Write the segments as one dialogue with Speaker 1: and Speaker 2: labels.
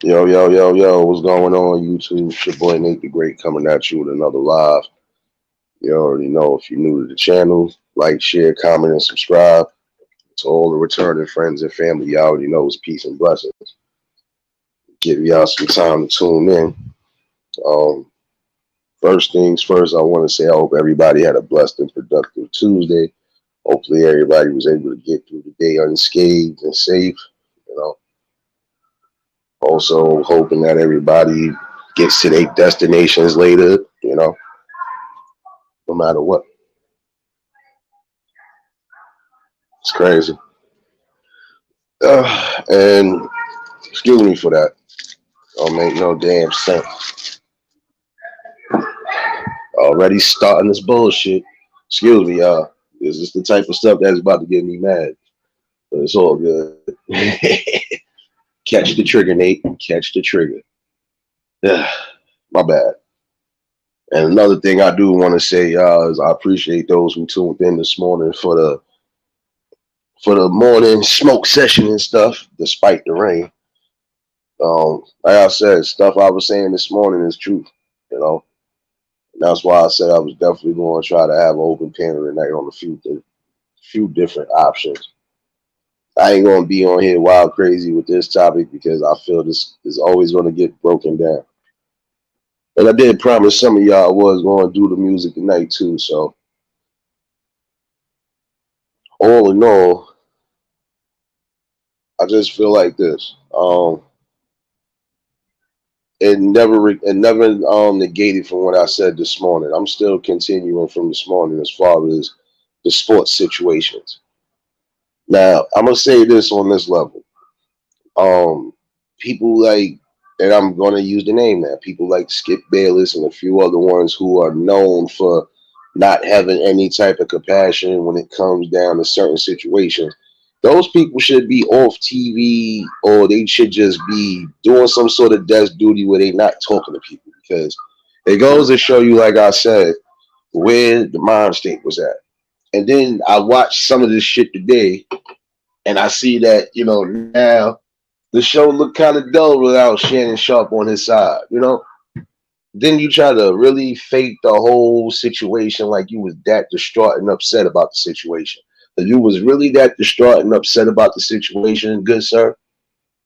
Speaker 1: Yo, yo, yo, yo, what's going on, YouTube? It's your boy Nate the Great coming at you with another live. You already know if you're new to the channel, like, share, comment, and subscribe. To all the returning friends and family, you already know it's peace and blessings. Give y'all some time to tune in. Um, First things first, I want to say I hope everybody had a blessed and productive Tuesday. Hopefully, everybody was able to get through the day unscathed and safe. You know, also hoping that everybody gets to their destinations later. No matter what. It's crazy. And excuse me for that. Don't make no damn sense. Already starting this bullshit. Excuse me, y'all. This is the type of stuff that's about to get me mad. But it's all good. Catch the trigger, Nate. Catch the trigger. My bad. And another thing I do want to say, y'all, is I appreciate those who tuned in this morning for the morning smoke session and stuff, despite the rain. Like I said, stuff I was saying this morning is true. You know, and that's why I said I was definitely going to try to have an open panel tonight on a few different options. I ain't going to be on here wild crazy with this topic because I feel this is always going to get broken down. And I did promise some of y'all I was going to do the music tonight too. So all in all, I just feel like this. It never negated from what I said this morning. I'm still continuing from this morning as far as the sports situations. Now, I'm gonna say this on this level. Um, People like, and I'm gonna use the name now. People like Skip Bayless and a few other ones who are known for not having any type of compassion when it comes down to certain situations. Those people should be off TV, or they should just be doing some sort of desk duty where they not talking to people, because it goes to show you, like I said, where the mind state was at. And then I watched some of this shit today, and I see that now the show looked kind of dull without Shannon Sharp on his side. Then you try to really fake the whole situation like you was that distraught and upset about the situation. If you was really that distraught and upset about the situation, good sir,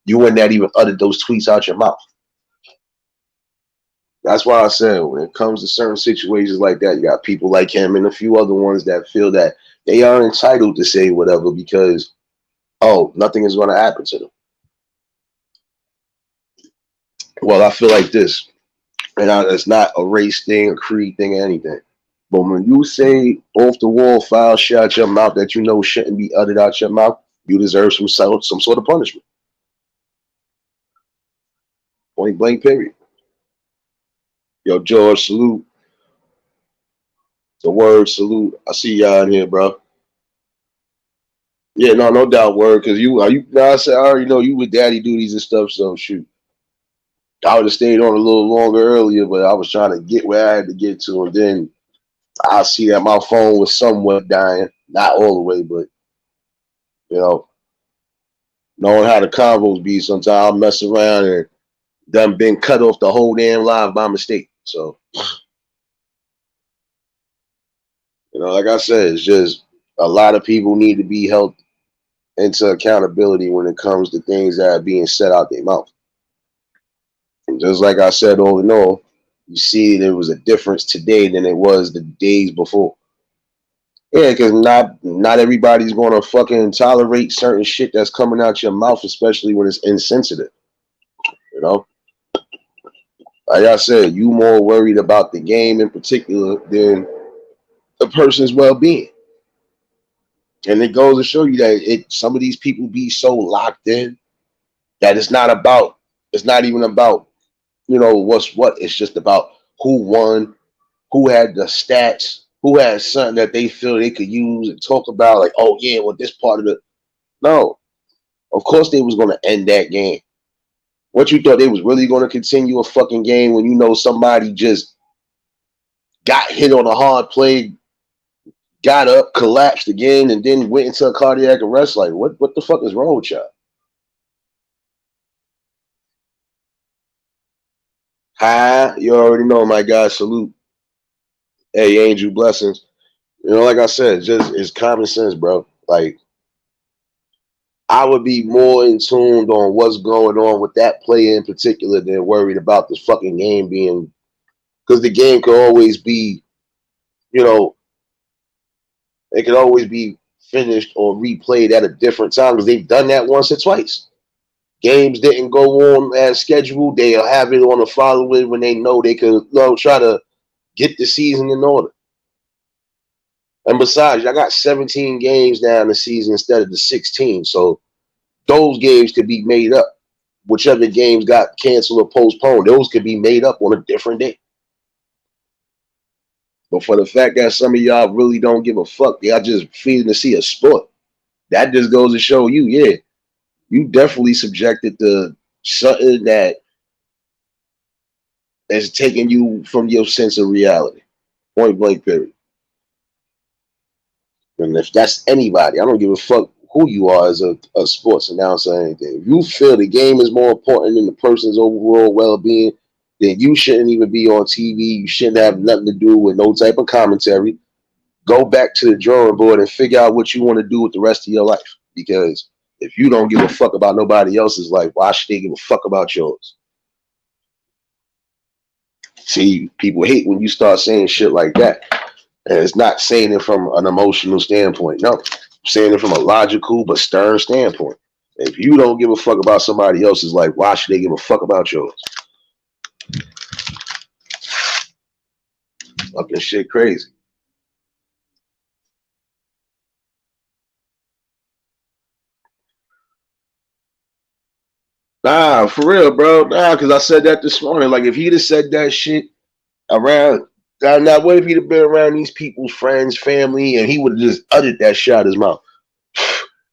Speaker 1: you wouldn't have even uttered those tweets out your mouth. That's why I said when it comes to certain situations like that, you got people like him and a few other ones that feel that they are entitled to say whatever because nothing is going to happen to them. Well, I feel like this, and it's not a race thing, a creed thing, or anything. But when you say off the wall foul shit out your mouth that you know shouldn't be uttered out your mouth, you deserve some sort of punishment. Point blank, period. Yo, George, salute. The word salute. I see y'all in here, bro. Yeah, no doubt, word. Cause you are you. Now I said I already know you with daddy duties and stuff. So shoot, I would have stayed on a little longer earlier, but I was trying to get where I had to get to, and then I see that my phone was somewhat dying, not all the way, but you know, knowing how the combos be, sometimes I'll mess around and done been cut off the whole damn live by mistake. So, like I said, it's just a lot of people need to be held into accountability when it comes to things that are being said out their mouth. And just like I said, all in all, you see there was a difference today than it was the days before. Yeah, because not everybody's going to fucking tolerate certain shit that's coming out your mouth, especially when it's insensitive. You know, like I said, you more worried about the game in particular than the person's well-being. And it goes to show you that some of these people be so locked in that it's not even about what's what. It's just about who won, who had the stats, who had something that they feel they could use and talk about, like, oh yeah, well, this part of the no. Of course they was gonna end that game. What, you thought they was really gonna continue a fucking game when you know somebody just got hit on a hard play, got up, collapsed again, and then went into a cardiac arrest? Like, what the fuck is wrong with y'all? Hi, you already know, my guy. Salute. Hey, Angel, blessings. Like I said, just it's common sense, bro. Like I would be more in tuned on what's going on with that player in particular than worried about this fucking game being because the game could always be, you know, it could always be finished or replayed at a different time because they've done that once or twice. Games didn't go on as scheduled. They'll have it on the following when they know they could try to get the season in order. And besides, I got 17 games now in the season instead of the 16. So those games could be made up. Whichever games got canceled or postponed, those could be made up on a different day. But for the fact that some of y'all really don't give a fuck, y'all just feeding to see a sport. That just goes to show you, yeah, you definitely subjected to something that is taking you from your sense of reality. Point blank, period. And if that's anybody, I don't give a fuck who you are as a sports announcer or anything. If you feel the game is more important than the person's overall well-being, then you shouldn't even be on TV. You shouldn't have nothing to do with no type of commentary. Go back to the drawing board and figure out what you want to do with the rest of your life. Because if you don't give a fuck about nobody else's life, why should they give a fuck about yours? See, people hate when you start saying shit like that. And it's not saying it from an emotional standpoint. No, I'm saying it from a logical but stern standpoint. If you don't give a fuck about somebody else's life, why should they give a fuck about yours? Fucking shit crazy. Nah, for real, bro. Nah, because I said that this morning. Like, if he'd have said that shit around, now what if he'd have been around these people's friends, family, and he would have just uttered that shit out his mouth?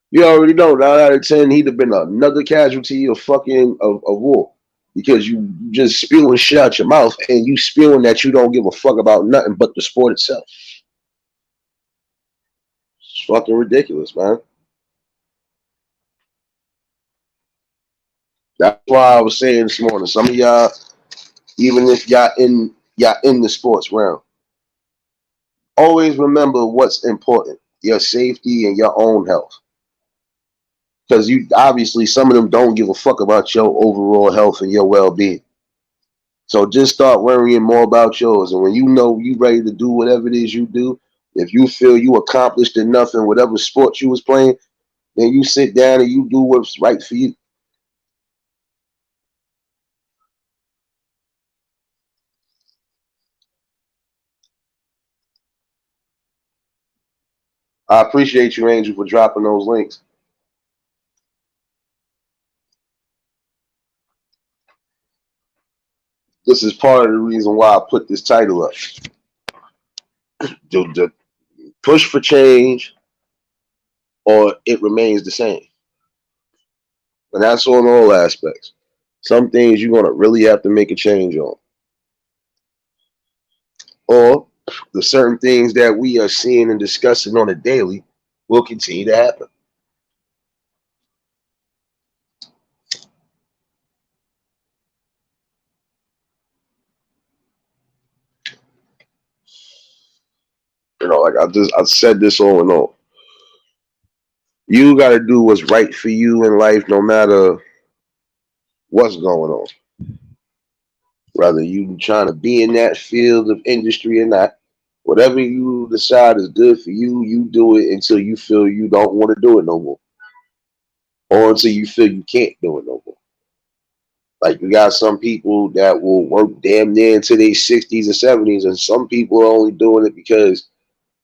Speaker 1: You already know. 9 out of 10, he'd have been another casualty of fucking of war because you just spewing shit out your mouth and you spewing that you don't give a fuck about nothing but the sport itself. It's fucking ridiculous, man. That's why I was saying this morning. Some of y'all, even if y'all in the sports realm, always remember what's important: your safety and your own health. Because you obviously some of them don't give a fuck about your overall health and your well-being. So just start worrying more about yours. And when you know you ready to do whatever it is you do, if you feel you accomplished enough in whatever sport you was playing, then you sit down and you do what's right for you. I appreciate you, Angel, for dropping those links. This is part of the reason why I put this title up. The push for change or it remains the same. And that's on all aspects. Some things you're going to really have to make a change on. Or the certain things that we are seeing and discussing on a daily will continue to happen. Like I said this all and all. You got to do what's right for you in life, no matter what's going on. Whether you trying to be in that field of industry or not, whatever you decide is good for you, you do it until you feel you don't want to do it no more, or until you feel you can't do it no more. Like you got some people that will work damn near into their 60s or 70s, and some people are only doing it because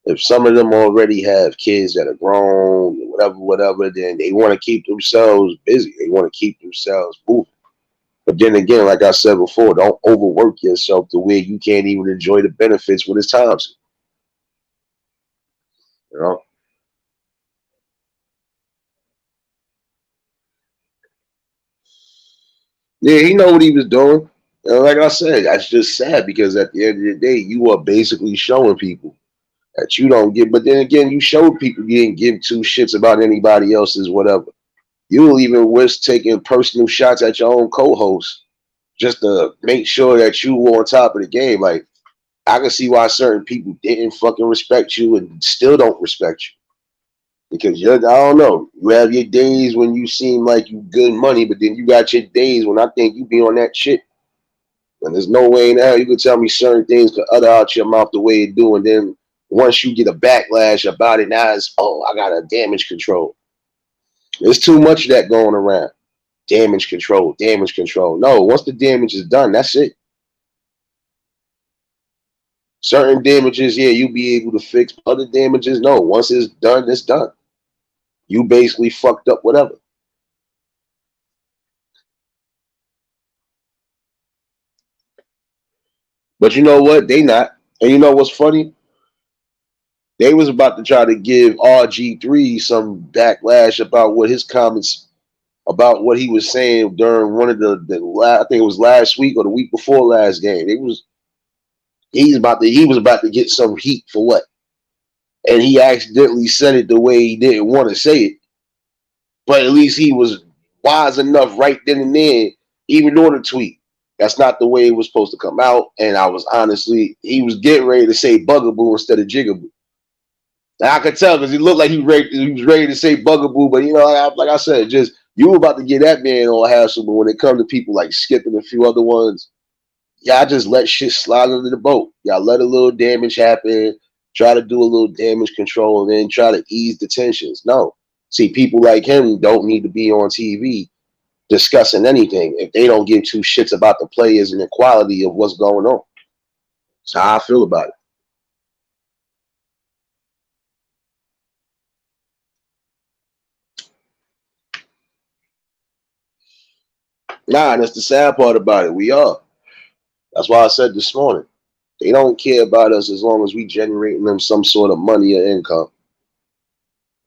Speaker 1: if some of them already have kids that are grown, whatever, then they want to keep themselves busy. They want to keep themselves moving. But then again, like I said before, don't overwork yourself to where you can't even enjoy the benefits when it's time to. You know? Yeah, he know what he was doing. And like I said, that's just sad because at the end of the day, you are basically showing people that you don't give. But then again, you showed people you didn't give two shits about anybody else's whatever. You will even risk taking personal shots at your own co-host just to make sure that you were on top of the game. Like, I can see why certain people didn't fucking respect you and still don't respect you. Because I don't know, you have your days when you seem like you good money, but then you got your days when I think you be on that shit. And there's no way in hell you can tell me certain things could utter out your mouth the way it do, and then once you get a backlash about it, now it's I got a damage control. There's too much of that going around. Damage control, damage control. No, once the damage is done, that's it. Certain damages, yeah, you'll be able to fix. Other damages, no. Once it's done, it's done. You basically fucked up whatever. But you know what? They not. And you know what's funny? They was about to try to give RG3 some backlash about what his comments about what he was saying during one of I think it was last week or the week before last game. He was about to get some heat for what? And he accidentally said it the way he didn't want to say it. But at least he was wise enough right then and there, even on the tweet. That's not the way it was supposed to come out. And I was honestly, he was getting ready to say bugaboo instead of jigaboo. And I could tell because he looked like he was ready to say bugaboo, but you know, like I said, just you were about to get that man on hassle. But when it comes to people like Skip and a few other ones, y'all just let shit slide under the boat. Y'all let a little damage happen, try to do a little damage control, and then try to ease the tensions. No. See, people like him don't need to be on TV discussing anything if they don't give two shits about the players and the quality of what's going on. That's how I feel about it. Nah, that's the sad part about it. We are. That's why I said this morning. They don't care about us as long as we generating them some sort of money or income.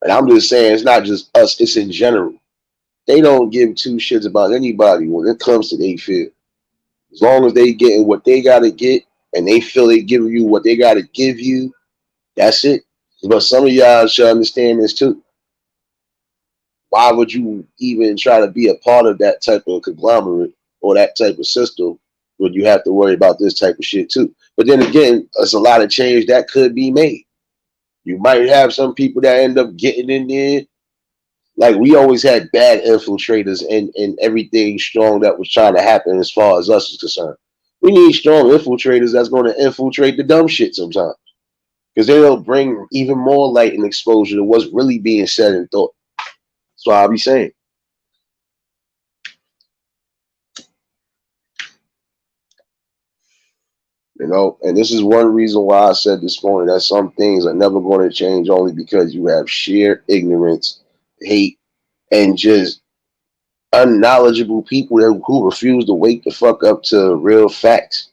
Speaker 1: And I'm just saying, it's not just us, it's in general. They don't give two shits about anybody when it comes to their field. As long as they getting what they gotta get and they feel they give you what they gotta give you, that's it. But some of y'all should understand this too. Why would you even try to be a part of that type of conglomerate or that type of system when you have to worry about this type of shit too? But then again, there's a lot of change that could be made. You might have some people that end up getting in there. Like we always had bad infiltrators and everything strong that was trying to happen as far as us is concerned. We need strong infiltrators that's going to infiltrate the dumb shit sometimes. Because they'll bring even more light and exposure to what's really being said and thought. That's what I'll be saying. You know, and this is one reason why I said this morning that some things are never going to change only because you have sheer ignorance, hate, and just unknowledgeable people who refuse to wake the fuck up to real facts,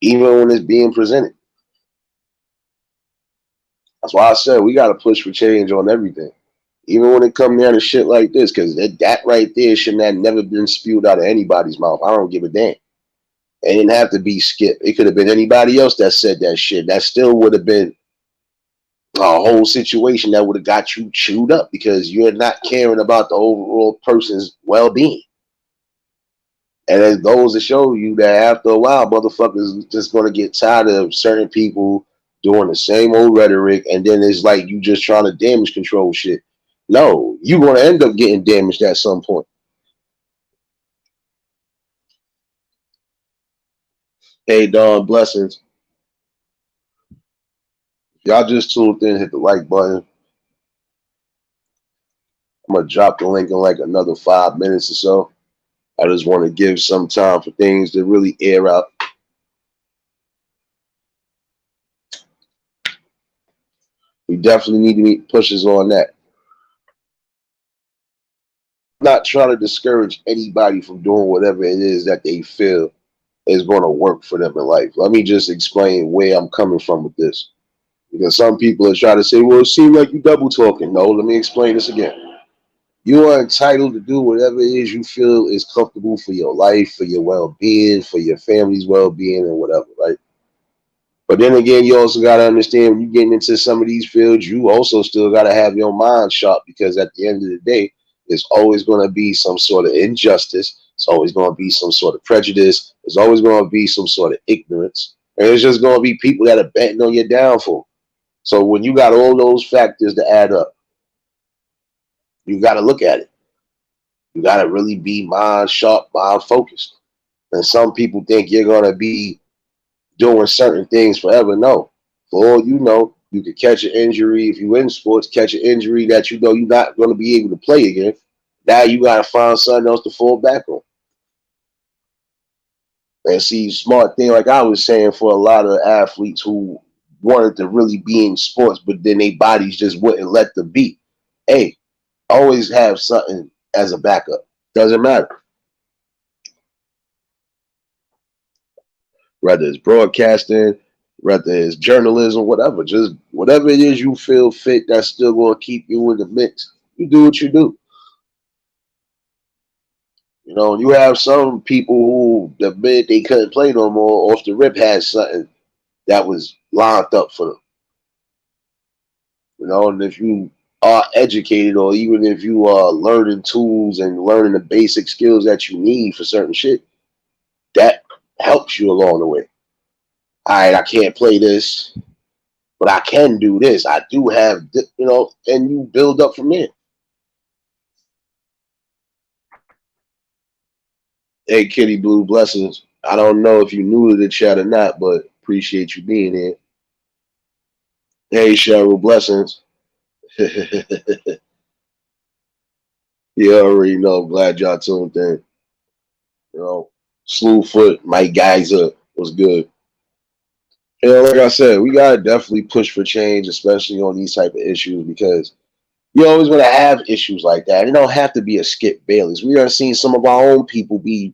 Speaker 1: even when it's being presented. That's why I said we got to push for change on everything, even when it comes down to shit like this, because that right there shouldn't have never been spewed out of anybody's mouth. I don't give a damn. It didn't have to be Skip. It could have been anybody else that said that shit. That still would have been a whole situation that would have got you chewed up because you're not caring about the overall person's well-being. And it goes to show you that after a while, motherfuckers just going to get tired of certain people doing the same old rhetoric, and then it's like you just trying to damage control shit. No, you're going to end up getting damaged at some point. Hey, Don, blessings. Y'all just tuned in, hit the like button. I'm going to drop the link in like another 5 minutes or so. I just want to give some time for things to really air out. We definitely need to meet pushes on that. I'm not trying to discourage anybody from doing whatever it is that they feel is going to work for them in life. Let me just explain where I'm coming from with this. Because some people are trying to say, well, it seems like you double talking. No, let me explain this again. You are entitled to do whatever it is you feel is comfortable for your life, for your well-being, for your family's well-being, and whatever, right? But then again, you also got to understand when you're getting into some of these fields, you also still got to have your mind sharp because at the end of the day, there's always going to be some sort of injustice, It's always going to be some sort of prejudice. There's always going to be some sort of ignorance. And it's just going to be people that are betting on your downfall. So when you got all those factors to add up, you got to look at it. You got to really be mind sharp, mind focused. And some people think you're going to be doing certain things forever. No. For all you know, you could catch an injury. If you're in sports, catch an injury that you know you're not going to be able to play again. Now you got to find something else to fall back on. And see, smart thing, like I was saying, for a lot of athletes who wanted to really be in sports, but then their bodies just wouldn't let them be. Hey, always have something as a backup. Doesn't matter. Whether it's broadcasting, whether it's journalism, whatever. Just whatever it is you feel fit that's still going to keep you in the mix. You do what you do. You know, you have some people who the minute they couldn't play no more, off the rip had something that was lined up for them. You know, and if you are educated, or even if you are learning tools and learning the basic skills that you need for certain shit, that helps you along the way. All right, I can't play this, but I can do this. I do have, you know, and you build up from there. Hey, Kitty Blue, blessings. I don't know if you knew to the chat or not, but appreciate you being here. Hey, Cheryl, blessings. You already know. I'm glad y'all tuned in. You know, Slewfoot, Mike Geyser was good. You know, like I said, we gotta definitely push for change, especially on these type of issues, because you always want to have issues like that. It don't have to be a Skip Bayless. We are seeing some of our own people be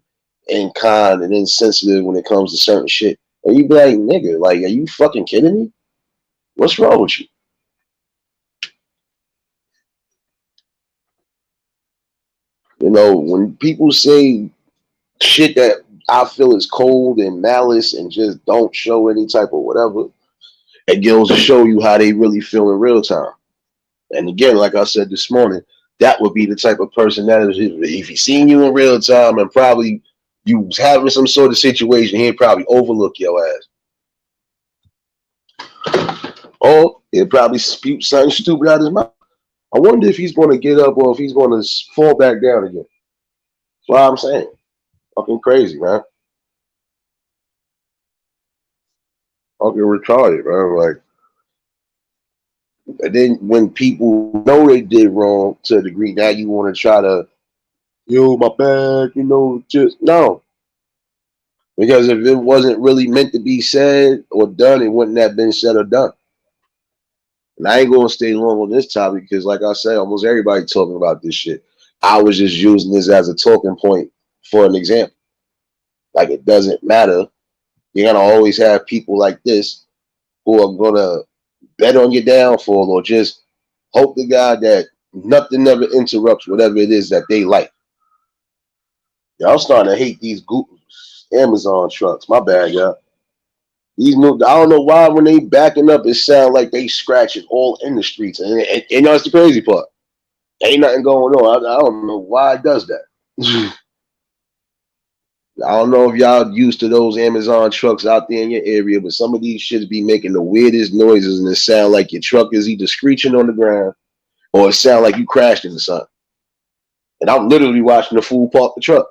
Speaker 1: kind and insensitive when it comes to certain shit. And you be like, nigga, like, are you fucking kidding me? What's wrong with you? You know, when people say shit that I feel is cold and malice and just don't show any type of whatever, it goes to show you how they really feel in real time. And again, like I said this morning, that would be the type of person that is, if he seen you in real time and probably you was having some sort of situation, he'd probably overlook your ass. Or he'd probably spew something stupid out of his mouth. I wonder if he's going to get up or if he's going to fall back down again. That's what I'm saying. Fucking crazy, man. Fucking retarded, man. Like, and then when people know they did wrong to a degree, now you want to try to, yo, my bad, you know, just no. Because if it wasn't really meant to be said or done, it wouldn't have been said or done. And I ain't gonna stay long on this topic because, like I said, almost everybody talking about this shit. I was just using this as a talking point for an example. Like, it doesn't matter. You're gonna always have people like this who are gonna bet on your downfall or just hope to God that nothing ever interrupts whatever it is that they like. Y'all starting to hate these Amazon trucks. My bad, y'all. These new, I don't know why when they backing up, it sound like they scratching all in the streets. And you know, it's the crazy part. Ain't nothing going on. I don't know why it does that. I don't know if y'all used to those Amazon trucks out there in your area, but some of these shits be making the weirdest noises, and it sound like your truck is either screeching on the ground or it sound like you crashed into something. And I'm literally watching the fool park the truck.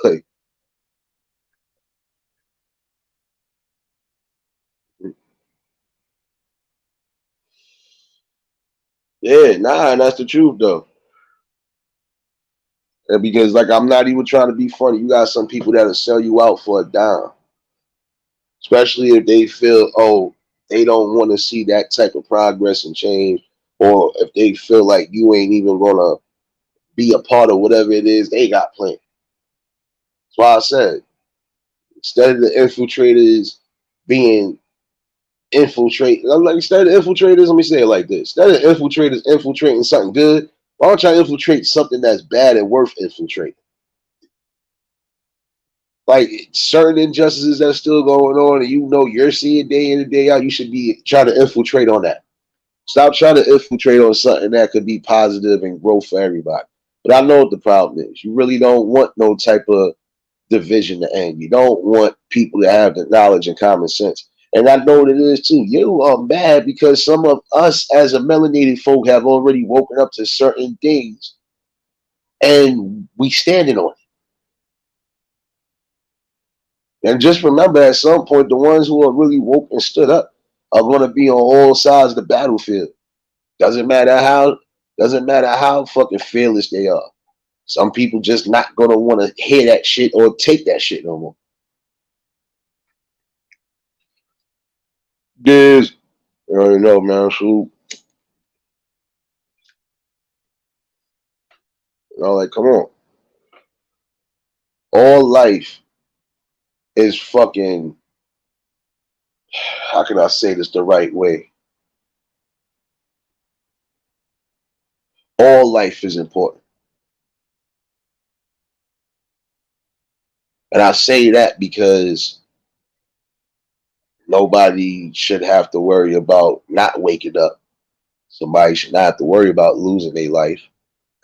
Speaker 1: Like, yeah, nah, and that's the truth though. And because, like, I'm not even trying to be funny. You got some people that'll sell you out for a dime, especially if they feel, oh, they don't want to see that type of progress and change, or if they feel like you ain't even gonna be a part of whatever it is they got planned. That's why I said, instead of the infiltrators being infiltrated, I'm like, instead of infiltrators, let me say it like this: instead of infiltrators infiltrating something good, why don't y'all infiltrate something that's bad and worth infiltrating? Like, certain injustices that's still going on, and you know you're seeing day in and day out, you should be trying to infiltrate on that. Stop trying to infiltrate on something that could be positive and grow for everybody. But I know what the problem is. You really don't want no type of division to end. You don't want people to have the knowledge and common sense. And I know what it is too. You are mad because some of us as a melanated folk have already woken up to certain things and we standing on it. And just remember at some point the ones who are really woke and stood up are gonna be on all sides of the battlefield. Doesn't matter how fucking fearless they are. Some people just not gonna want to hear that shit or take that shit no more. This, you already know, man. So, like, come on. All life is fucking. How can I say this the right way? All life is important, and I say that because nobody should have to worry about not waking up. Somebody should not have to worry about losing their life,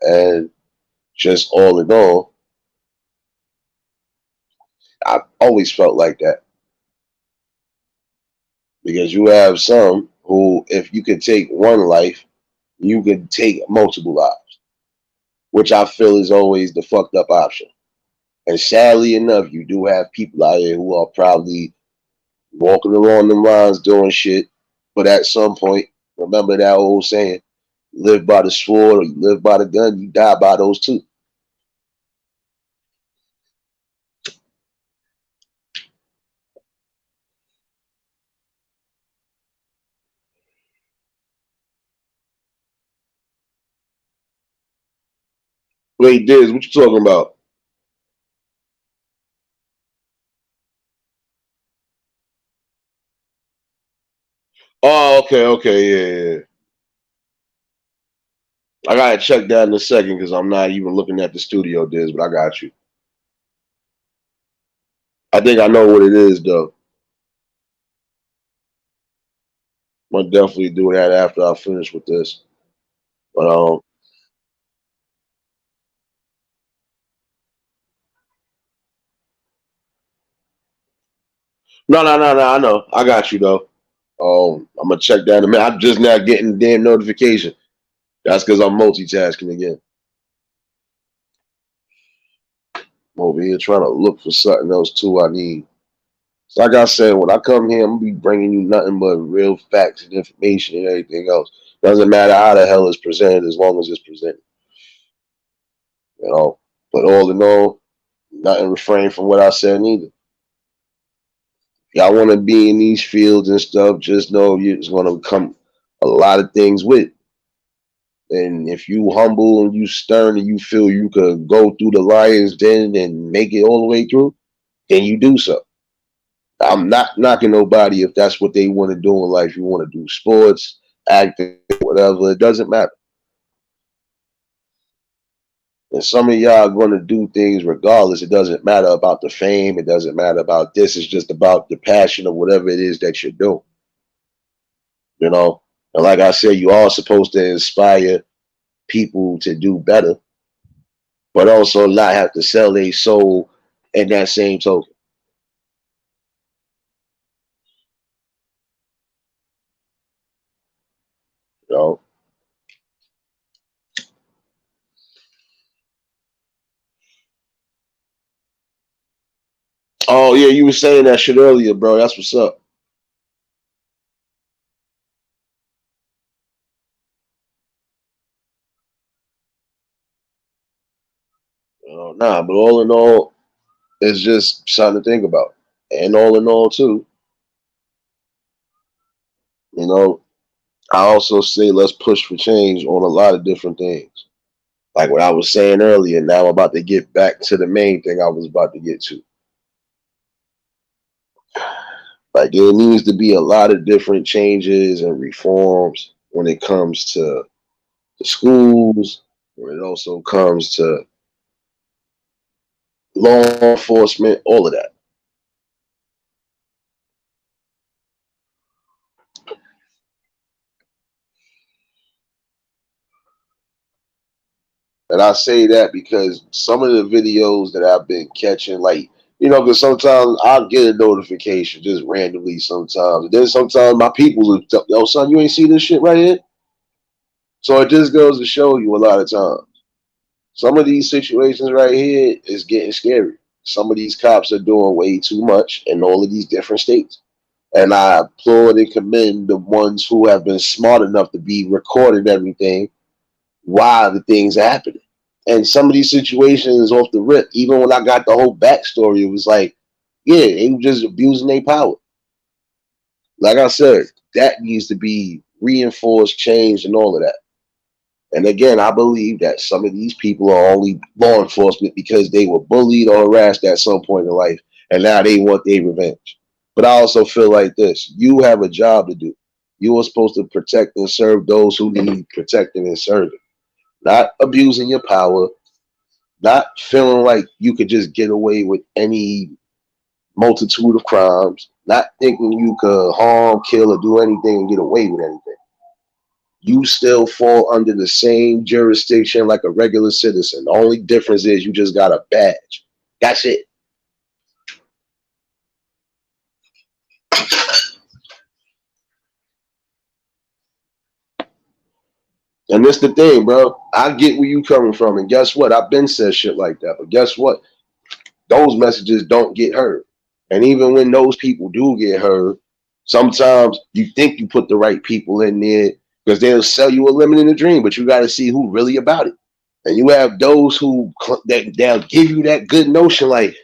Speaker 1: and just all in all, I've always felt like that because you have some who, if you could take one life, you could take multiple lives, which I feel is always the fucked up option. And sadly enough, you do have people out here who are probably walking along the lines doing shit. But at some point, remember that old saying, live by the sword or you live by the gun, you die by those two. Wait, Diz, what you talking about? Oh, okay, okay, yeah, yeah. I gotta check that in a second because I'm not even looking at the studio, Diz, but I got you. I think I know what it is though. I'm gonna definitely do that after I finish with this. But no, no, no, no. I know. I got you though. I'm gonna check that in a minute. I'm just now getting the damn notification. That's because I'm multitasking again. I'm over here trying to look for something else too. I need. So like I said, when I come here, I'm gonna be bringing you nothing but real facts and information and everything else. Doesn't matter how the hell it's presented, as long as it's presented. You know. But all in all, nothing refrain from what I said neither. Y'all want to be in these fields and stuff, just know you're just gonna come a lot of things with. And if you humble and you stern and you feel you could go through the lion's den and make it all the way through, then you do so. I'm not knocking nobody if that's what they want to do in life. You want to do sports, acting, whatever. It doesn't matter. And some of y'all are going to do things regardless. It doesn't matter about the fame. It doesn't matter about this. It's just about the passion of whatever it is that you're doing. You know, and like I said, you are supposed to inspire people to do better, but also not have to sell their soul in that same token. You know. Oh yeah, you were saying that shit earlier, bro. That's what's up. Nah, but all in all, it's just something to think about. And all in all, too, you know, I also say let's push for change on a lot of different things. Like what I was saying earlier, now I'm about to get back to the main thing I was about to get to. Like there needs to be a lot of different changes and reforms when it comes to the schools, when it also comes to law enforcement, all of that. And I say that because some of the videos that I've been catching, like, because sometimes I'll get a notification just randomly sometimes. And then sometimes my people will tell, yo, son, you ain't see this shit right here? So it just goes to show you a lot of times. Some of these situations right here is getting scary. Some of these cops are doing way too much in all of these different states. And I applaud and commend the ones who have been smart enough to be recording everything while the things are happening. And some of these situations off the rip, even when I got the whole backstory, it was like, yeah, they were just abusing their power. Like I said, that needs to be reinforced, changed, and all of that. And again, I believe that some of these people are only law enforcement because they were bullied or harassed at some point in life, and now they want their revenge. But I also feel like this: you have a job to do. You are supposed to protect and serve those who need protecting and serving, not abusing your power, not feeling like you could just get away with any multitude of crimes, not thinking you could harm, kill, or do anything and get away with anything. You still fall under the same jurisdiction like a regular citizen. The only difference is you just got a badge. That's it. And that's the thing, bro. I get where you coming from. And guess what? I've been said shit like that. But guess what? Those messages don't get heard. And even when those people do get heard, sometimes you think you put the right people in there because they'll sell you a lemon in a dream, but you got to see who really about it. And you have those who they'll give you that good notion, like,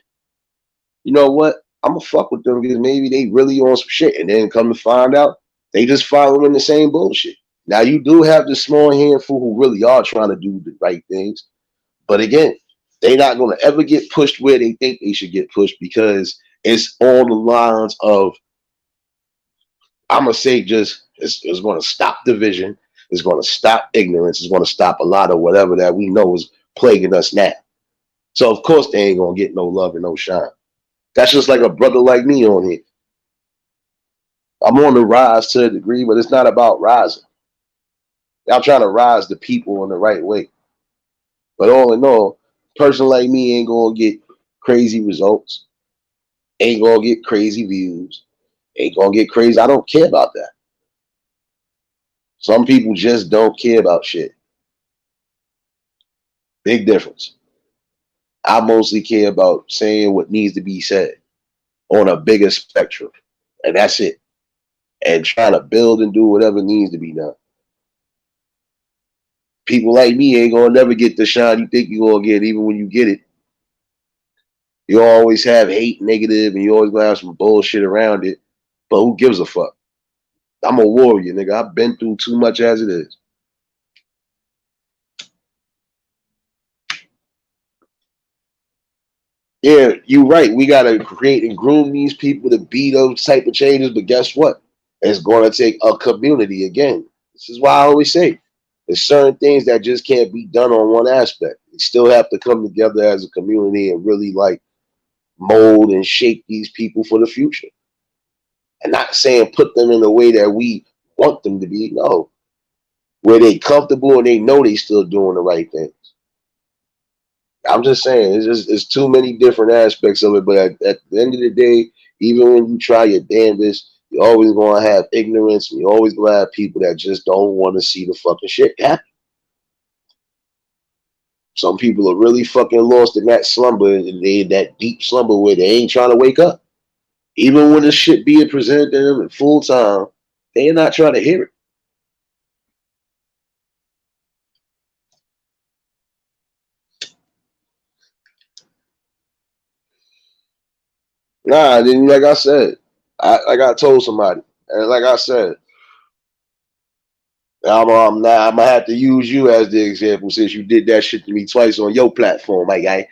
Speaker 1: you know what? I'm gonna fuck with them because maybe they really on some shit, and then come to find out they just following the same bullshit. Now you do have the small handful who really are trying to do the right things, but again, they're not gonna ever get pushed where they think they should get pushed because it's on the lines of, I'm gonna say, just it's gonna stop division, it's gonna stop ignorance, it's gonna stop a lot of whatever that we know is plaguing us now. So of course they ain't gonna get no love and no shine. That's just like a brother like me on here. I'm on the rise to a degree, but it's not about rising. I'm trying to rise the people in the right way. But all in all, a person like me ain't gonna get crazy results, ain't gonna get crazy views, ain't gonna get crazy. I don't care about that. Some people just don't care about shit. Big difference. I mostly care about saying what needs to be said on a bigger spectrum. And that's it. And trying to build and do whatever needs to be done. People like me ain't gonna never get the shine you think you're gonna get, even when you get it. You always have hate, negative, and you always gonna have some bullshit around it. But who gives a fuck? I'm a warrior, nigga. I've been through too much as it is. Yeah, you're right. We gotta create and groom these people to be those type of changes. But guess what? It's gonna take a community again. This is why I always say there's certain things that just can't be done on one aspect. You still have to come together as a community and really like mold and shape these people for the future. And not saying put them in the way that we want them to be. No, where they comfortable and they know they still doing the right things. I'm just saying it's too many different aspects of it. But at the end of the day, even when you try your damnedest, you're always gonna have ignorance, and you're always gonna have people that just don't want to see the fucking shit happen. Some people are really fucking lost in that slumber, and they that deep slumber where they ain't trying to wake up. Even when the shit being presented to them in full time, they're not trying to hear it. Nah, then like I said, like I told somebody, and like I said, now I'm gonna have to use you as the example since you did that shit to me twice on your platform, my guy.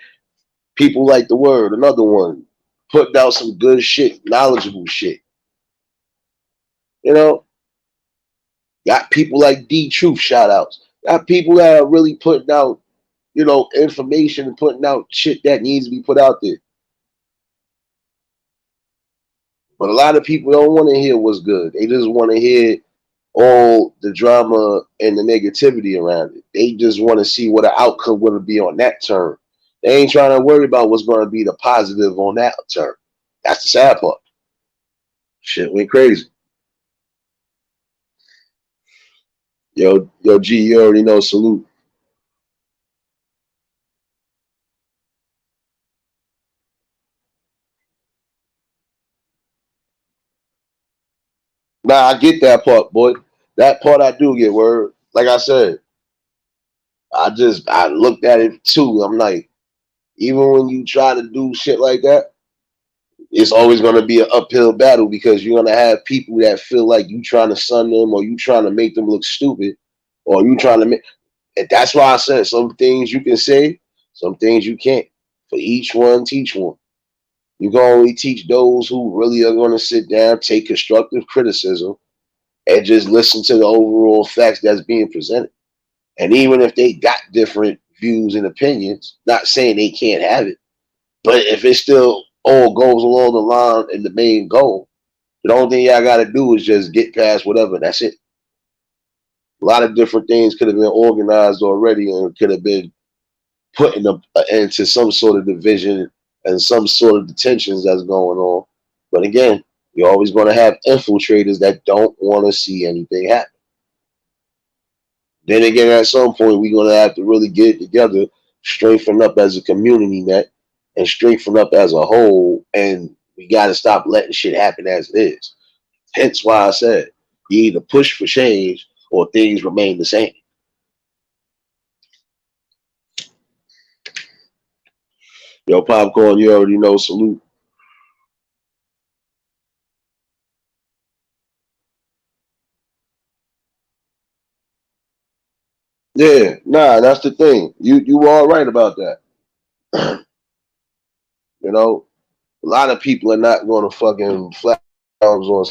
Speaker 1: People like the word, another one, putting out some good shit, knowledgeable shit. You know, got people like D Truth shout outs. Got people that are really putting out, information and putting out shit that needs to be put out there. But a lot of people don't want to hear what's good. They just want to hear all the drama and the negativity around it. They just want to see what the outcome going to be on that turn. They ain't trying to worry about what's going to be the positive on that turn. That's the sad part. Shit went crazy. Yo, G, you already know. Salute. Nah, I get that part, boy. That part I do get. Word. Like I said, I looked at it too. I'm like, even when you try to do shit like that, it's always going to be an uphill battle because you're going to have people that feel like you trying to sun them or you trying to make them look stupid or you trying to make. And that's why I said some things you can say, some things you can't. For each one, teach one. You can only teach those who really are going to sit down, take constructive criticism, and just listen to the overall facts that's being presented. And even if they got different views and opinions, not saying they can't have it, but if it still all goes along the line and the main goal, the only thing y'all got to do is just get past whatever. That's it. A lot of different things could have been organized already and could have been put into some sort of division and some sort of detentions that's going on. But again, you're always going to have infiltrators that don't want to see anything happen. Then again, at some point, we're going to have to really get it together, strengthen up as a community net, and strengthen up as a whole. And we got to stop letting shit happen as it is. Hence why I said you either push for change or things remain the same. Yo, Popcorn, you already know. Salute. Yeah, nah, that's the thing. You all right about that. You know, a lot of people are not going to fucking flat arms on.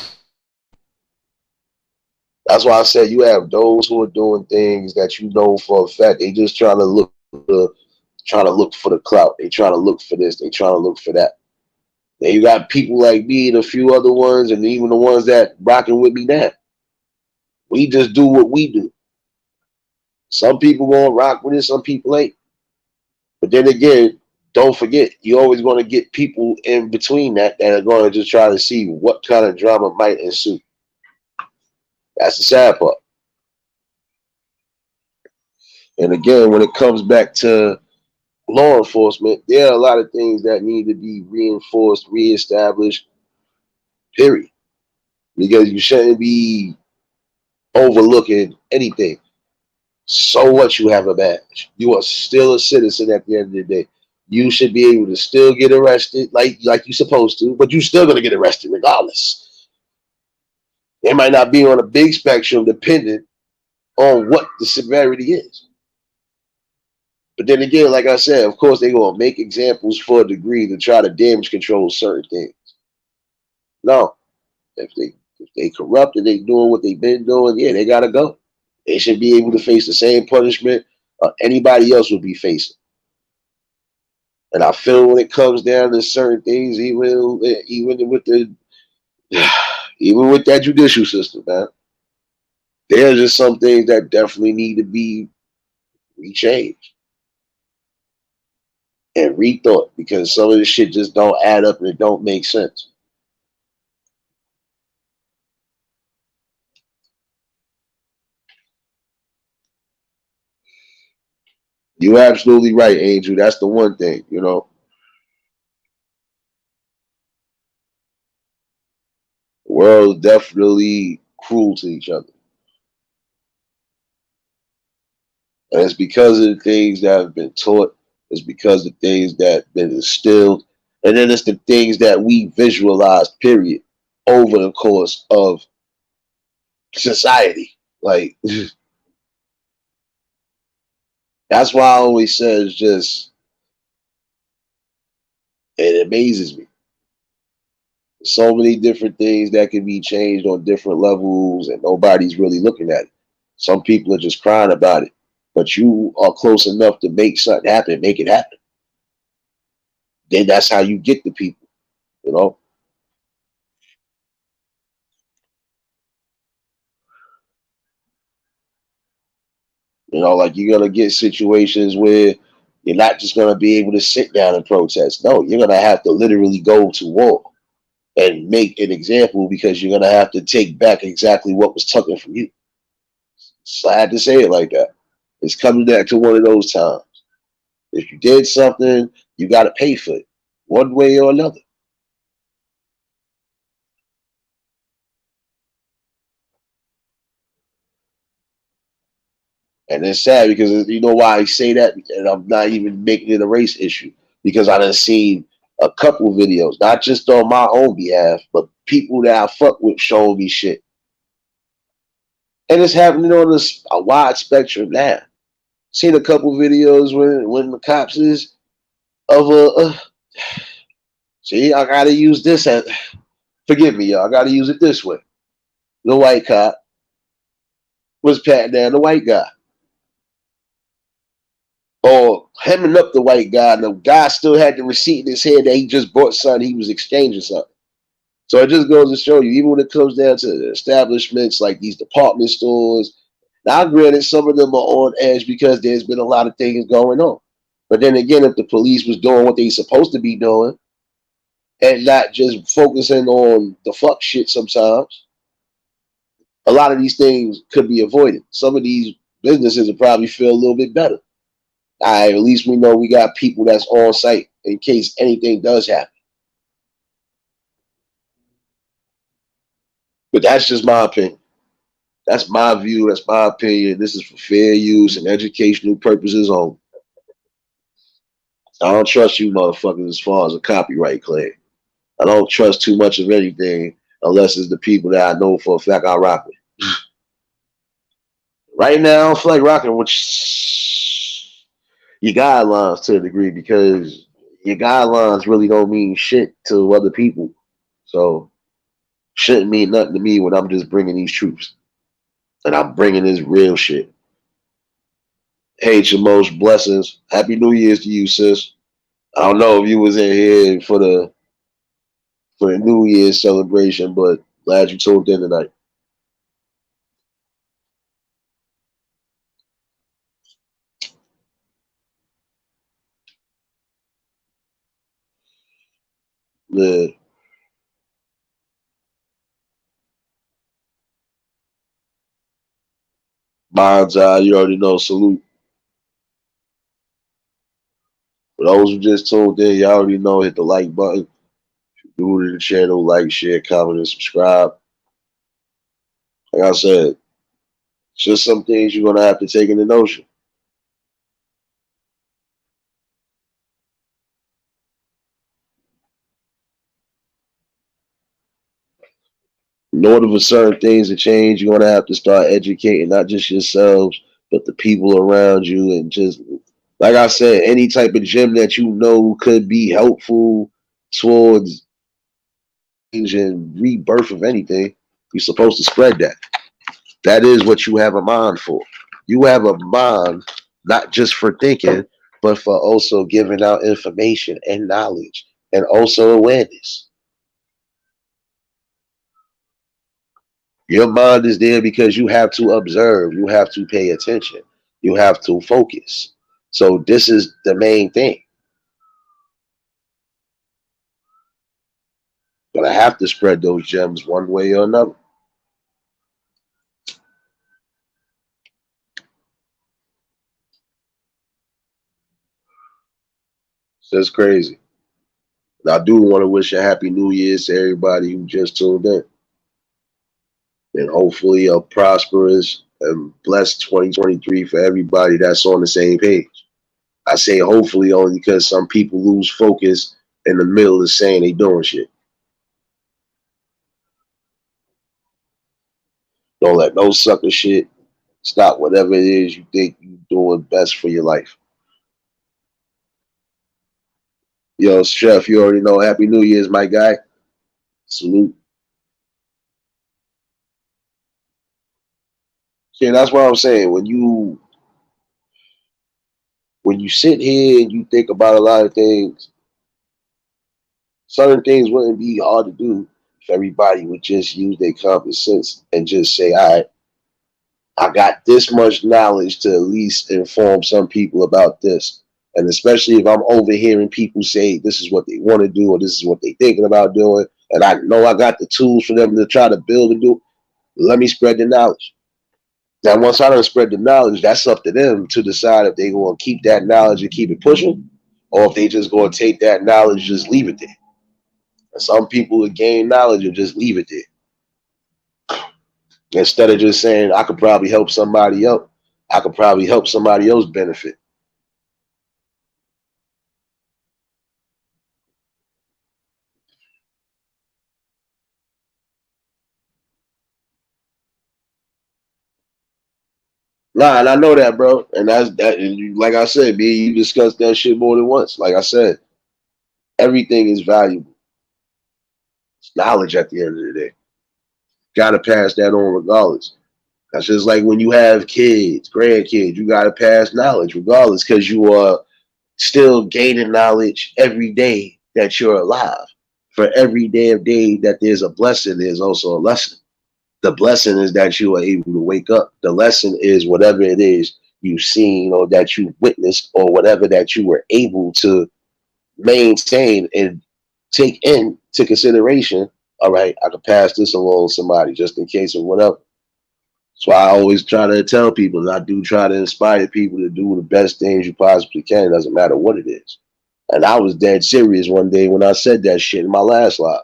Speaker 1: That's why I said you have those who are doing things that you know for a fact they just trying to look for the clout. They trying to look for this. They trying to look for that. Then you got people like me and a few other ones, and even the ones that rocking with me now. We just do what we do. Some people gonna rock with it, some people ain't. But then again, don't forget, you're always gonna get people in between that are gonna just try to see what kind of drama might ensue. That's the sad part. And again, when it comes back to law enforcement, there are a lot of things that need to be reinforced, reestablished, period. Because you shouldn't be overlooking anything. So what you have a badge. You are still a citizen at the end of the day. You should be able to still get arrested like you're supposed to, but you're still gonna get arrested regardless. It might not be on a big spectrum depending on what the severity is. But then again, like I said, of course they're gonna make examples for a degree to try to damage control certain things. No. If they corrupt and they doing what they've been doing, yeah, they gotta go. They should be able to face the same punishment anybody else would be facing. And I feel when it comes down to certain things, even with the even with that judicial system, man, there's just some things that definitely need to be rechanged and rethought because some of this shit just don't add up and it don't make sense. You're absolutely right, Angel. That's the one thing, The world is definitely cruel to each other. And it's because of the things that have been taught, it's because of the things that have been instilled, and then it's the things that we visualize, period, over the course of society. Like that's why I always say it's just it amazes me. So many different things that can be changed on different levels, and nobody's really looking at it. Some people are just crying about it, but you are close enough to make something happen, make it happen. Then that's how you get the people, you know. You know, like you're gonna get situations where you're not just gonna be able to sit down and protest. No, you're gonna have to literally go to war and make an example because you're gonna have to take back exactly what was taken from you. So I had to say it like that. It's coming back to one of those times. If you did something, you got to pay for it, one way or another. And it's sad because you know why I say that, and I'm not even making it a race issue because I done seen a couple videos, not just on my own behalf, but people that I fuck with showing me shit, and it's happening on a wide spectrum now. Seen a couple videos when the cops is of a see, I gotta use this as forgive me, y'all. I gotta use it this way. The white cop was patting down the white guy, or hemming up the white guy, and the guy still had the receipt in his head that he just bought something, he was exchanging something. So it just goes to show you, even when it comes down to establishments like these department stores, now granted, some of them are on edge because there's been a lot of things going on. But then again, if the police was doing what they supposed to be doing and not just focusing on the fuck shit sometimes, a lot of these things could be avoided. Some of these businesses would probably feel a little bit better. All right, at least we know we got people that's on site in case anything does happen. But that's just my opinion. That's my view. That's my opinion. This is for fair use and educational purposes only. I don't trust you motherfuckers as far as a copyright claim. I don't trust too much of anything unless it's the people that I know for a fact I rock with. Right now, I don't feel like rocking with your guidelines to a degree because your guidelines really don't mean shit to other people. So shouldn't mean nothing to me when I'm just bringing these troops and I'm bringing this real shit. Hey, Chamos, blessings. Happy New Year's to you, sis. I don't know if you was in here for the New Year's celebration, but glad you tuned in tonight. Yeah, mind's eye, you already know. Salute. For those who just tuned in, you already know. Hit the like button. New to the channel, like, share, comment, and subscribe. Like I said, it's just some things you're gonna have to take into notion. In order for certain things to change, you're gonna have to start educating not just yourselves, but the people around you, and just like I said, any type of gym that you know could be helpful towards change and rebirth of anything, you're supposed to spread that. That is what you have a mind for. You have a mind not just for thinking, but for also giving out information and knowledge and also awareness. Your mind is there because you have to observe, you have to pay attention, you have to focus. So this is the main thing. But I have to spread those gems one way or another. So it's crazy. And I do want to wish a happy New Year's to everybody who just tuned in. And hopefully a prosperous and blessed 2023 for everybody that's on the same page. I say hopefully only because some people lose focus in the middle of saying they doing shit. Don't let no sucker shit stop whatever it is you think you doing best for your life. Yo, Chef, you already know. Happy New Year's, my guy. Salute. See, that's what I'm saying. When you sit here and you think about a lot of things, certain things wouldn't be hard to do if everybody would just use their common sense and just say, all right, I got this much knowledge to at least inform some people about this. And especially if I'm overhearing people say this is what they want to do or this is what they're thinking about doing, and I know I got the tools for them to try to build and do, let me spread the knowledge. Now, once I don't spread the knowledge, that's up to them to decide if they're going to keep that knowledge and keep it pushing, or if they just going to take that knowledge, just leave it there. And some people would gain knowledge and just leave it there instead of just saying I could probably help somebody else. I could probably help somebody else benefit. Nah, and I know that, bro. And that's that. Like I said, me, you discussed that shit more than once. Like I said, everything is valuable. It's knowledge at the end of the day. Gotta pass that on regardless. That's just like when you have kids, grandkids, you gotta pass knowledge regardless, because you are still gaining knowledge every day that you're alive. For every damn day that there's a blessing, there's also a lesson. The blessing is that you are able to wake up. The lesson is whatever it is you've seen or that you witnessed or whatever that you were able to maintain and take into consideration. All right, I could pass this along to somebody just in case of whatever. That's why I always try to tell people, and I do try to inspire people to do the best things you possibly can. It doesn't matter what it is. And I was dead serious one day when I said that shit in my last live.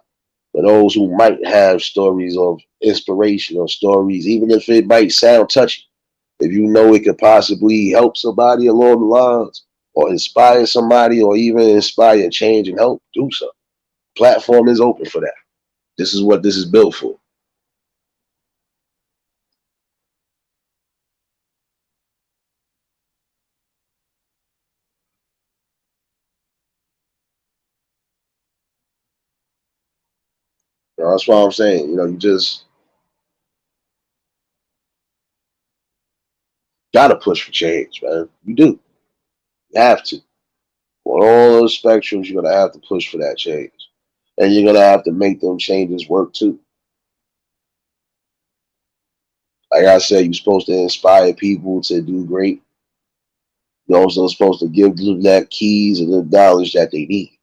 Speaker 1: For those who might have stories of inspiration or stories, even if it might sound touchy, if you know it could possibly help somebody along the lines or inspire somebody or even inspire change and help, do so. Platform is open for that. This is what this is built for. You know, that's why I'm saying, you just gotta push for change, man. You do. You have to. On all those spectrums, you're gonna have to push for that change. And you're gonna have to make them changes work too. Like I said, you're supposed to inspire people to do great. You're also supposed to give them that keys and the knowledge that they need.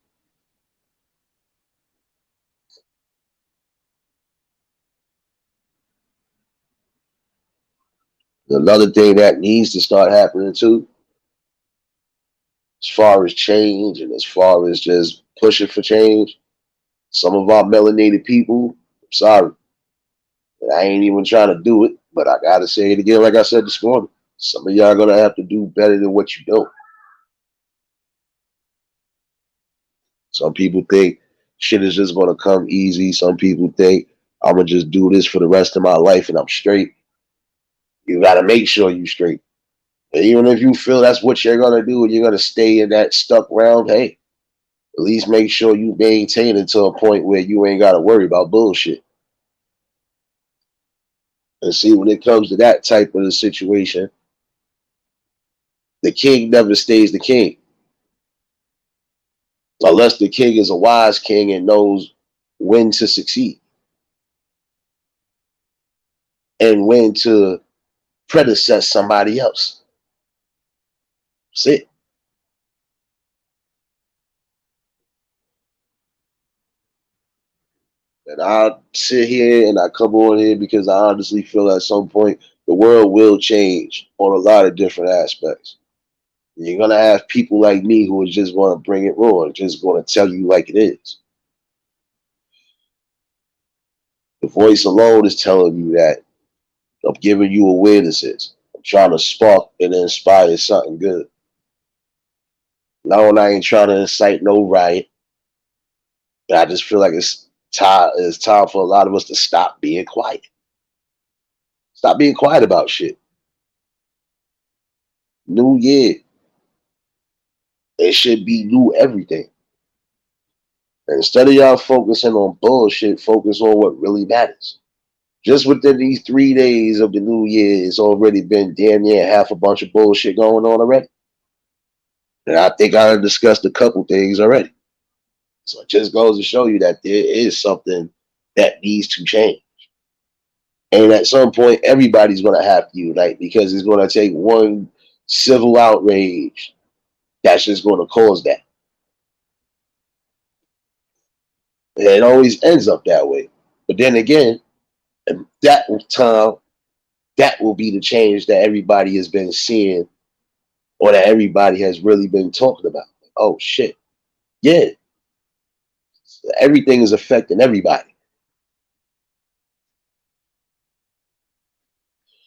Speaker 1: Another thing that needs to start happening too, as far as change and as far as just pushing for change, some of our melanated people, I'm sorry, I ain't even trying to do it, but I gotta say it again, like I said this morning. Some of y'all gonna have to do better than what you do. Some people think shit is just gonna come easy. Some people think I'm gonna just do this for the rest of my life and I'm straight. You gotta make sure you straight. And even if you feel that's what you're gonna do and you're gonna stay in that stuck round, hey, at least make sure you maintain it to a point where you ain't gotta worry about bullshit. And see, when it comes to that type of a situation, the king never stays the king. Unless the king is a wise king and knows when to succeed and when to predecess somebody else. That's it. And I sit here and I come on here because I honestly feel at some point the world will change on a lot of different aspects. You're gonna have people like me who are just gonna bring it raw, just gonna tell you like it is. The voice alone is telling you that. I'm giving you awarenesses. I'm trying to spark and inspire something good. No, I ain't trying to incite no riot. I just feel like it's time for a lot of us to stop being quiet. Stop being quiet about shit. New year. It should be new everything. And instead of y'all focusing on bullshit, focus on what really matters. Just within these 3 days of the new year, it's already been damn near half a bunch of bullshit going on already. And I think I discussed a couple things already. So it just goes to show you that there is something that needs to change. And at some point, everybody's going to have to unite because it's going to take one civil outrage that's just going to cause that. And it always ends up that way. But then again, at that time, that will be the change that everybody has been seeing or that everybody has really been talking about. Oh, shit. Yeah. Everything is affecting everybody.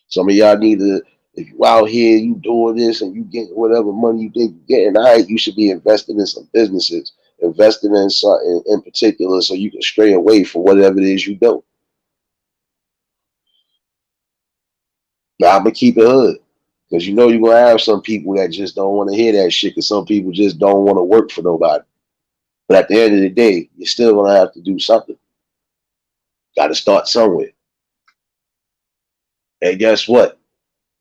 Speaker 1: Some of y'all need to, if you out here, you doing this and you get whatever money you think you're getting, all right, you should be investing in some businesses, investing in something in particular so you can stray away from whatever it is you do. Now, I'm going to keep it hood because you know you're going to have some people that just don't want to hear that shit because some people just don't want to work for nobody. But at the end of the day, you're still going to have to do something. Got to start somewhere. And guess what?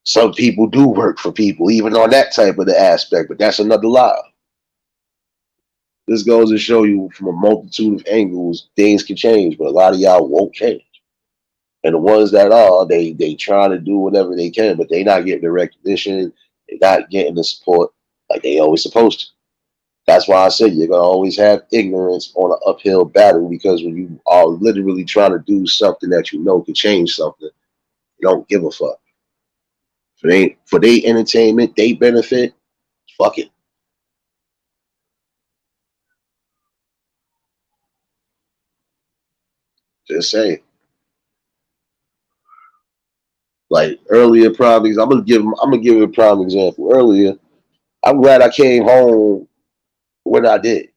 Speaker 1: Some people do work for people, even on that type of the aspect, but that's another lie. This goes to show you from a multitude of angles, things can change, but a lot of y'all won't change. And the ones that are, they trying to do whatever they can, but they not getting the recognition, they not getting the support like they always supposed to. That's why I said you're gonna always have ignorance on an uphill battle because when you are literally trying to do something that you know can change something, you don't give a fuck. For they entertainment, they benefit, fuck it. Just saying. Like earlier, probably I'm gonna give a prime example. Earlier, I'm glad I came home when I did.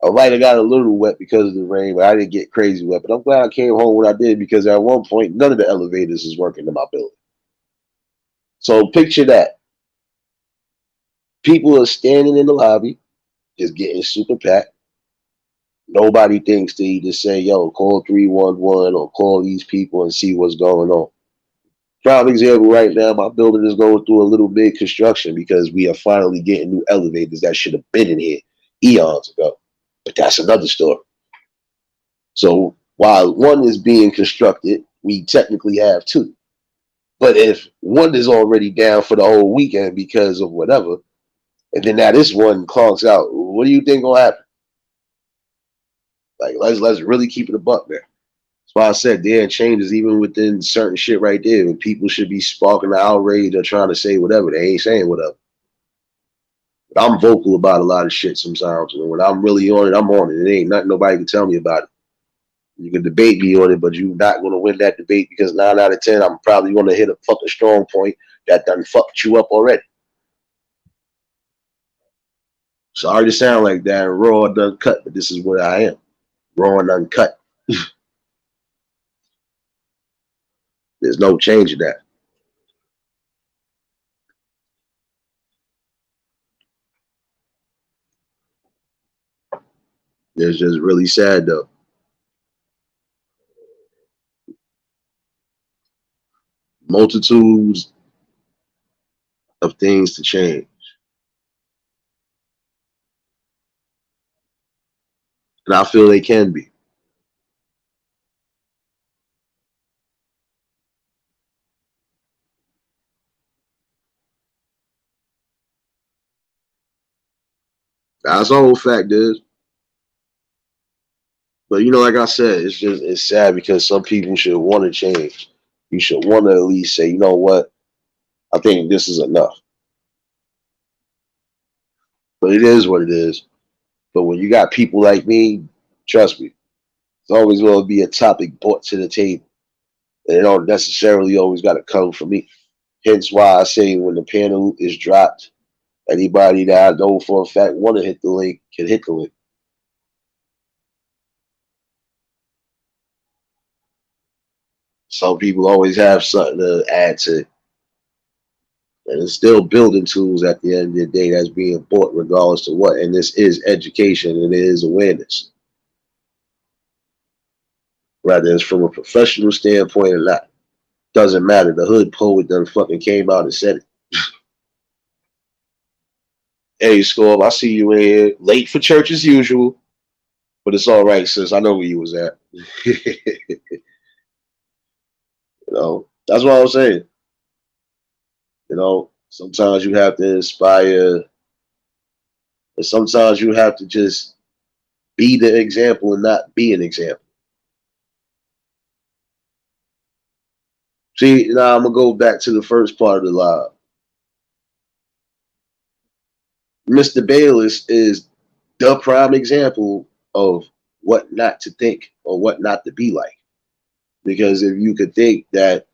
Speaker 1: I might have got a little wet because of the rain, but I didn't get crazy wet. But I'm glad I came home when I did because at one point none of the elevators is working in my building. So picture that. People are standing in the lobby, just getting super packed. Nobody thinks to either say, yo, call 311 or call these people and see what's going on. Prime example right now, my building is going through a little big construction because we are finally getting new elevators that should have been in here eons ago. But that's another story. So while one is being constructed, we technically have two. But if one is already down for the whole weekend because of whatever, and then now this one clogs out, what do you think gonna happen? Like let's really keep it a buck there. That's why I said there are changes even within certain shit right there. When people should be sparking the outrage or trying to say whatever, they ain't saying whatever. But I'm vocal about a lot of shit sometimes. And when I'm really on it, I'm on it. It ain't nothing nobody can tell me about it. You can debate me on it, but you're not going to win that debate because 9 out of 10, I'm probably going to hit a fucking strong point that done fucked you up already. Sorry to sound like that, raw and uncut, but this is what I am. Raw and uncut. There's no change in that. It's just really sad though. Multitudes of things to change. And I feel they can be. That's the whole fact is. But like I said, it's sad because some people should want to change. You should want to at least say, you know what, I think this is enough. But it is what it is. But when you got people like me, trust me, it's always going to be a topic brought to the table. And it don't necessarily always got to come from me. Hence why I say when the panel is dropped, anybody that I know for a fact want to hit the link can hit the link. Some people always have something to add to it. And it's still building tools at the end of the day that's being bought regardless to what. And this is education and it is awareness. Whether it's from a professional standpoint or not. Doesn't matter. The hood poet done fucking came out and said it. Hey, Scorb, I see you in here. Late for church as usual. But it's all right, sis. I know where you was at. You know, that's what I was saying. You know, sometimes you have to inspire, and sometimes you have to just be the example and not be an example. See, now I'm gonna go back to the first part of the live. Mr. Bayless is the prime example of what not to think or what not to be like. Because if you could think that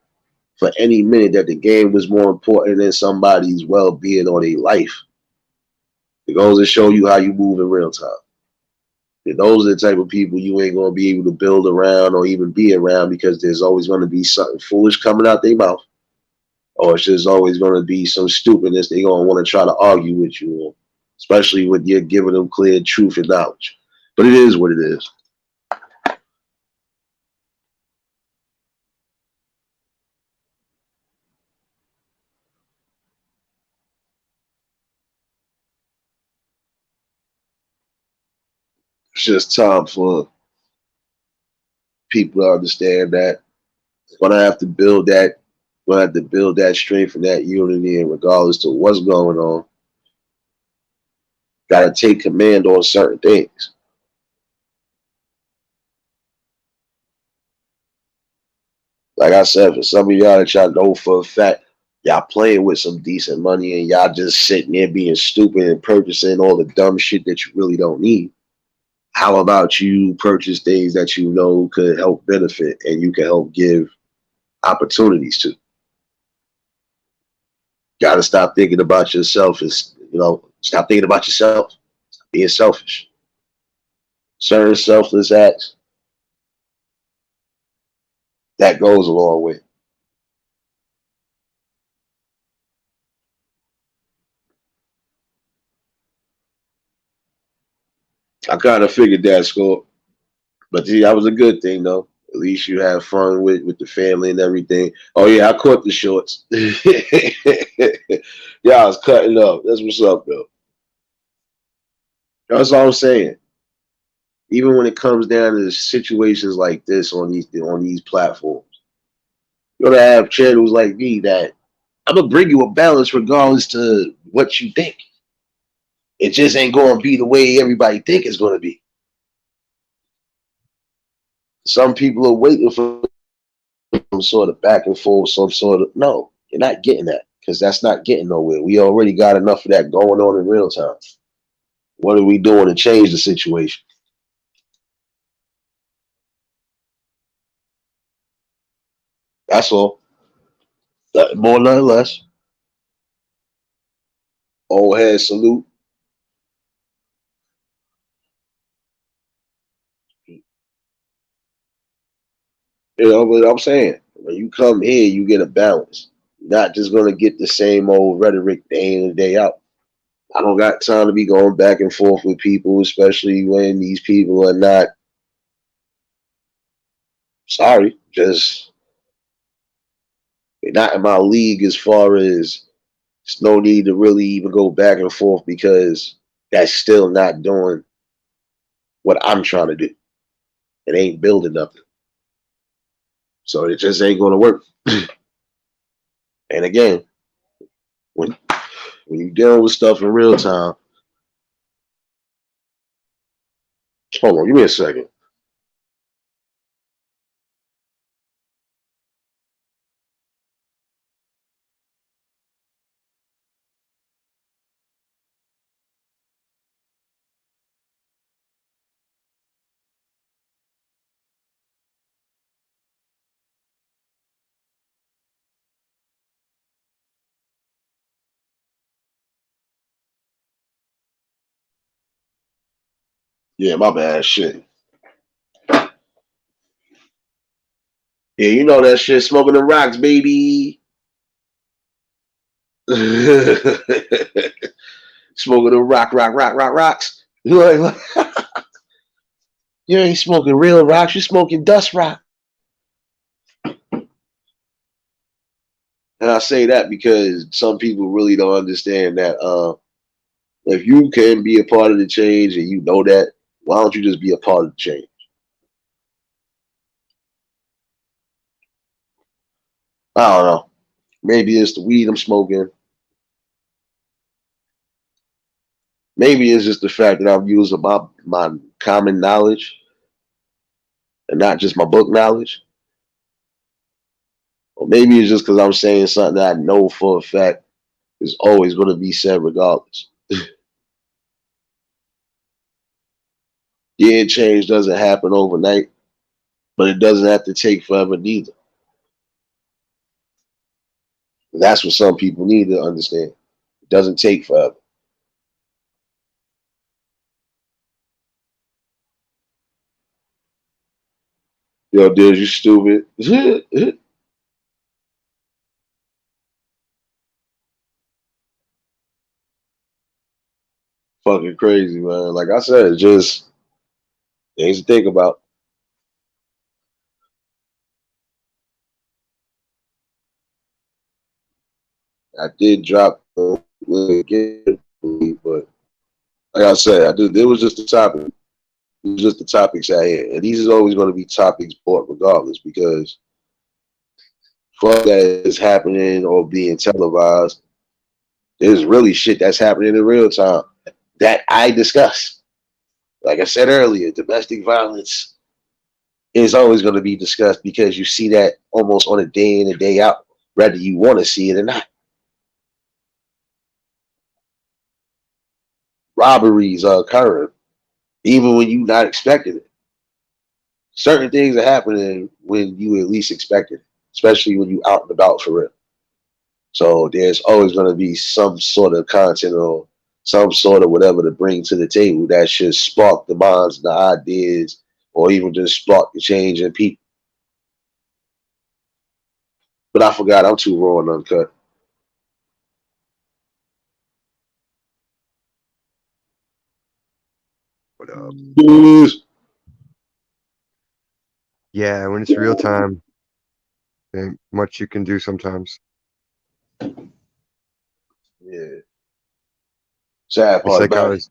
Speaker 1: for any minute that the game was more important than somebody's well being or their life, it goes to show you how you move in real time. And those are the type of people you ain't gonna be able to build around or even be around because there's always gonna be something foolish coming out their mouth. Or it's just always gonna be some stupidness they gonna want to try to argue with you on, especially when you're giving them clear truth and knowledge. But it is what it is. It's just time for people to understand that we're gonna have to build that. We're gonna have to build that strength and that unity, and regardless to what's going on, gotta take command on certain things. Like I said, for some of y'all that y'all know for a fact, y'all playing with some decent money and y'all just sitting there being stupid and purchasing all the dumb shit that you really don't need. How about you purchase things that you know could help benefit and you can help give opportunities to? Gotta stop thinking about yourself as stop thinking about yourself, being selfish. Certain selfless acts, that goes a long way. I kind of figured that score. But see, that was a good thing though. At least you have fun with the family and everything. Oh yeah, I caught the shorts. Yeah, I was cutting up. That's what's up though. That's all I'm saying. Even when it comes down to situations like this on these platforms, you're gonna have channels like me that I'm gonna bring you a balance regardless to what you think. It just ain't gonna be the way everybody think it's gonna be. Some people are waiting for some sort of back and forth, some sort of no, you're not getting that because that's not getting nowhere. We already got enough of that going on in real time. What are we doing to change the situation? That's all. More, none less. Old head salute. You know what I'm saying? When you come here, you get a balance. You're not just gonna get the same old rhetoric day in and day out. I don't got time to be going back and forth with people, especially when these people are not sorry, just they're not in my league as far as there's no need to really even go back and forth because that's still not doing what I'm trying to do. It ain't building nothing. So it just ain't gonna work. And again, when you dealing with stuff in real time, hold on, give me a second. Yeah, my bad shit. Yeah, you know that shit, smoking the rocks, baby. Smoking the rocks. You ain't smoking real rocks, you smoking dust rock. And I say that because some people really don't understand that if you can be a part of the change and you know that, why don't you just be a part of the change? I don't know. Maybe it's the weed I'm smoking. Maybe it's just the fact that I'm using my common knowledge and not just my book knowledge. Or maybe it's just because I'm saying something that I know for a fact is always going to be said regardless. Yeah, change doesn't happen overnight, but it doesn't have to take forever neither. That's what some people need to understand. It doesn't take forever. Yo, dude, you stupid. Fucking crazy, man. Like I said, it's just things to think about. I did drop again, but like I said, I did. It was just the topic. It was just the topics I had, and these is always going to be topics brought regardless because fuck that is happening or being televised. There's really shit that's happening in real time that I discuss. Like I said earlier, domestic violence is always going to be discussed because you see that almost on a day in and day out, whether you want to see it or not. Robberies are occurring, even when you're not expecting it. Certain things are happening when you at least expect it, especially when you out and about for real. So there's always going to be some sort of content or some sort of whatever to bring to the table that should spark the minds, the ideas, or even just spark the change in people. But I forgot I'm too raw and uncut.
Speaker 2: What up?
Speaker 1: Yes.
Speaker 2: Yeah, when it's real time, ain't much you can do sometimes.
Speaker 1: Yeah. Sad
Speaker 2: It's
Speaker 1: part
Speaker 2: like
Speaker 1: about it.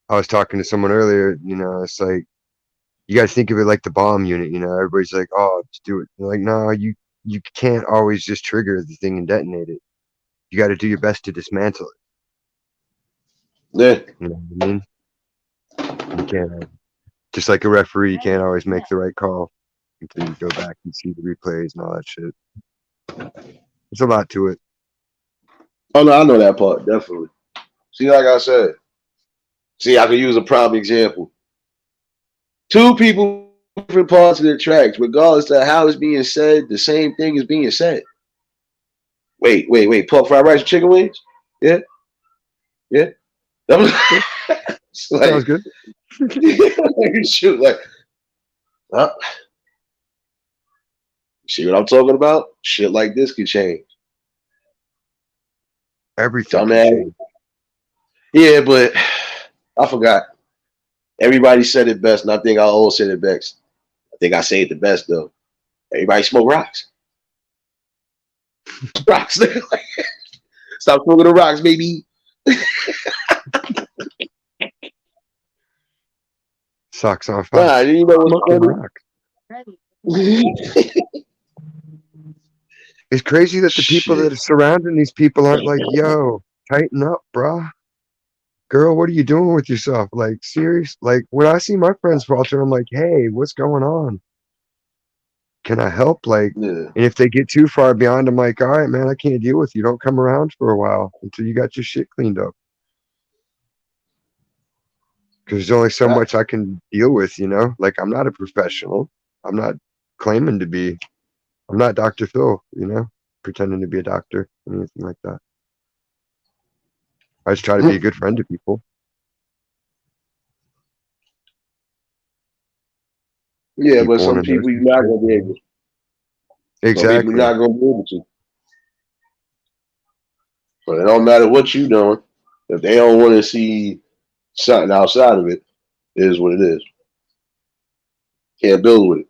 Speaker 2: I was talking to someone earlier, it's like you got to think of it like the bomb unit, everybody's like, "Oh, just do it." They're like, "No, you can't always just trigger the thing and detonate it. You got to do your best to dismantle it."
Speaker 1: Yeah.
Speaker 2: You know what I mean? You can't just like a referee, you can't always make the right call until you go back and see the replays and all that shit. There's a lot to it.
Speaker 1: Oh no, I know that part, definitely. See, like I said, see, I could use a prime example. Two people different parts of the tracks, regardless of how it's being said, the same thing is being said. Wait. Pork fried rice and chicken wings? Yeah, yeah. That was
Speaker 2: Yeah,
Speaker 1: it's
Speaker 2: sounds
Speaker 1: like
Speaker 2: good.
Speaker 1: shoot, like huh? See what I'm talking about? Shit like this could change.
Speaker 2: Everything can
Speaker 1: Dumbass.
Speaker 2: change.
Speaker 1: Yeah, but I forgot. Everybody said it best, and I think I all said it best. I think I say it the best though. Everybody smoke rocks. Rocks. Stop smoking the rocks, baby.
Speaker 2: Socks off
Speaker 1: Nah,
Speaker 2: us.
Speaker 1: you know what's
Speaker 2: Smoking rock.
Speaker 1: funny?
Speaker 2: It's crazy that the people
Speaker 1: Shit.
Speaker 2: that are surrounding these people aren't like, "Yo, tighten up, bruh. Girl, what are you doing with yourself?" Like, serious? Like, when I see my friends falter, I'm like, "Hey, what's going on? Can I help?" Like,
Speaker 1: Yeah.
Speaker 2: and if they get too far beyond, I'm like, "All right, man, I can't deal with you. Don't come around for a while until you got your shit cleaned up." Because there's only so much I can deal with. Like, I'm not a professional. I'm not claiming to be. I'm not Dr. Phil, pretending to be a doctor or anything like that. I just try to be a good friend to people.
Speaker 1: Yeah, but
Speaker 2: People want
Speaker 1: some
Speaker 2: to know
Speaker 1: people you're
Speaker 2: some
Speaker 1: not
Speaker 2: shit.
Speaker 1: gonna be able. Some people you're
Speaker 2: Exactly.
Speaker 1: not gonna be able to. But it don't matter what you doing. If they don't want to see something outside of it, it is what it is. Can't build with it.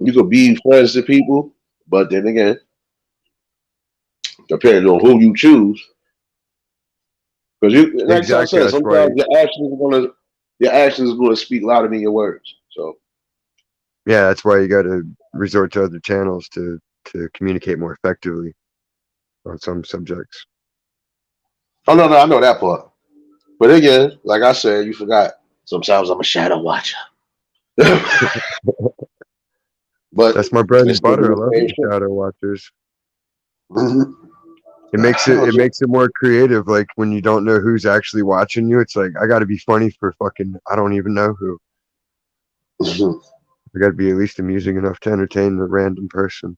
Speaker 1: You could be friends to people, but then again, depending on who you choose, because you, like I
Speaker 2: Exactly.
Speaker 1: said,
Speaker 2: That's why,
Speaker 1: sometimes your actions are gonna speak louder than your words. So
Speaker 2: yeah, that's why you got to resort to other channels to to communicate more effectively on some subjects.
Speaker 1: Oh no, I know that part. But again, like I said, you forgot. Sometimes I'm a shadow watcher. But
Speaker 2: That's my bread
Speaker 1: it's
Speaker 2: and
Speaker 1: still
Speaker 2: butter. I
Speaker 1: the
Speaker 2: love
Speaker 1: same
Speaker 2: the
Speaker 1: shit.
Speaker 2: shadow watchers.
Speaker 1: Mhm.
Speaker 2: It makes it more creative. Like when you don't know who's actually watching you, it's like I got to be funny for fucking I don't even know who.
Speaker 1: Mhm.
Speaker 2: I got to be at least amusing enough to entertain a random person.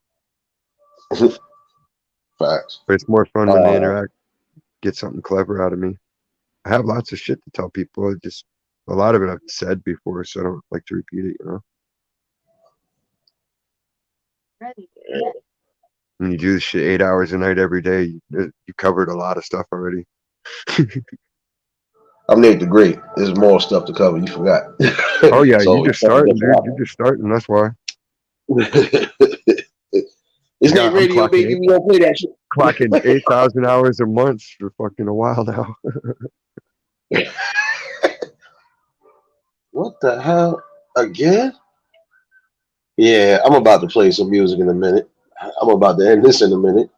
Speaker 1: Facts.
Speaker 2: But it's more fun when they
Speaker 1: Uh,
Speaker 2: interact, get something clever out of me. I have lots of shit to tell people. It just a lot of it I've said before, so I don't like to repeat it. When you do this shit 8 hours a night every day, you covered a lot of stuff already.
Speaker 1: I'm Nate the Great. There's more stuff to cover. You forgot.
Speaker 2: Oh yeah, you
Speaker 1: So we
Speaker 2: just
Speaker 1: covered
Speaker 2: starting,
Speaker 1: this
Speaker 2: dude. You're just starting. That's why.
Speaker 1: It's Nate
Speaker 2: Yeah, I'm
Speaker 1: Radio, baby. We don't play that shit.
Speaker 2: clocking 8,000 hours a month for fucking a while now.
Speaker 1: What the hell? Again? Yeah, I'm about to play some music in a minute. I'm about to end this in a minute.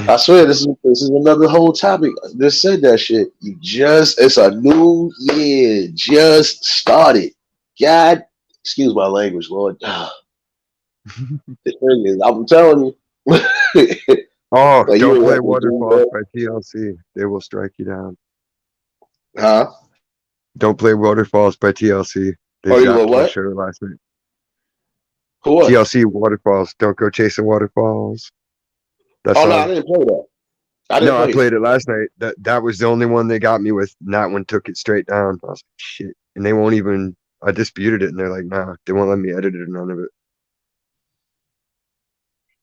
Speaker 1: I swear this is another whole topic. Just said that shit. It's a new year. Just started. God, excuse my language, Lord. The thing is, I'm telling you.
Speaker 2: Oh,
Speaker 1: Like you
Speaker 2: don't
Speaker 1: ain't
Speaker 2: play
Speaker 1: have to do
Speaker 2: Waterfalls
Speaker 1: that.
Speaker 2: by TLC. They will strike you down.
Speaker 1: Huh?
Speaker 2: Don't play Waterfalls by TLC. They
Speaker 1: Oh, you know
Speaker 2: zapped my
Speaker 1: what?
Speaker 2: show last night.
Speaker 1: For what?
Speaker 2: TLC Waterfalls. Don't go chasing waterfalls. That
Speaker 1: Oh no, I
Speaker 2: song.
Speaker 1: didn't play that. I didn't
Speaker 2: No, I
Speaker 1: play it.
Speaker 2: played it last night. That was the only one they got me with. And that one took it straight down. I was like, shit. And they won't even. I disputed it, and they're like, nah, they won't let me edit it or none of it.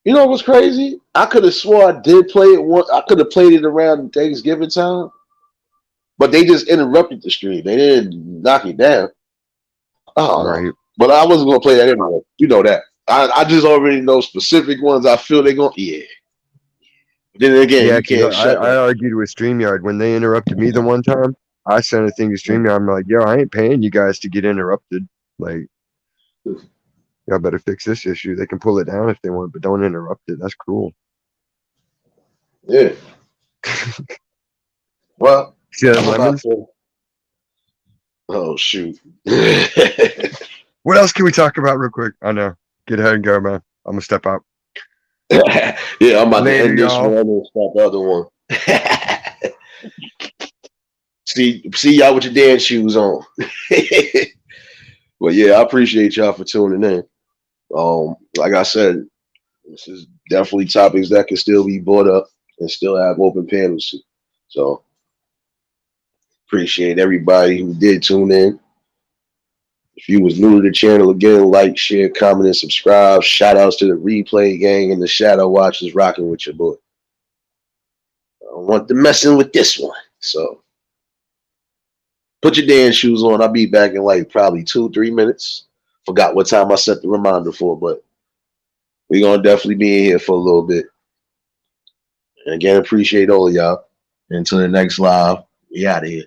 Speaker 1: You know what's crazy? I could have swore I did play it once. I could have played it around Thanksgiving time, but they just interrupted the stream. They didn't knock it down. I don't know.
Speaker 2: Right.
Speaker 1: But I wasn't gonna play that anyway. You know that. I just already know specific ones I feel they're gonna Then again,
Speaker 2: Yeah,
Speaker 1: you
Speaker 2: because
Speaker 1: can't shut
Speaker 2: I
Speaker 1: that.
Speaker 2: argued with StreamYard when they interrupted me the one time. I sent a thing to StreamYard. I'm like, yo, I ain't paying you guys to get interrupted. Like, y'all better fix this issue. They can pull it down if they want, but don't interrupt it. That's cruel.
Speaker 1: Yeah. Well,
Speaker 2: See them
Speaker 1: I'm about
Speaker 2: lemons?
Speaker 1: to oh shoot.
Speaker 2: What else can we talk about real quick? I know. Get ahead and go, man. I'm gonna step out.
Speaker 1: Yeah, I'm about to
Speaker 2: Later,
Speaker 1: end this
Speaker 2: y'all.
Speaker 1: one and start the other one. See y'all with your dance shoes on. But yeah, I appreciate y'all for tuning in. Like I said, this is definitely topics that can still be brought up and still have open panels to. So appreciate everybody who did tune in. If you was new to the channel, again, like, share, comment, and subscribe. Shout outs to the replay gang and the Shadow Watchers rocking with your boy. I don't want them messing with this one. So put your dance shoes on. I'll be back in like probably 2-3 minutes. Forgot what time I set the reminder for, but we're gonna definitely be in here for a little bit. And again, appreciate all of y'all. Until the next live, we out of here.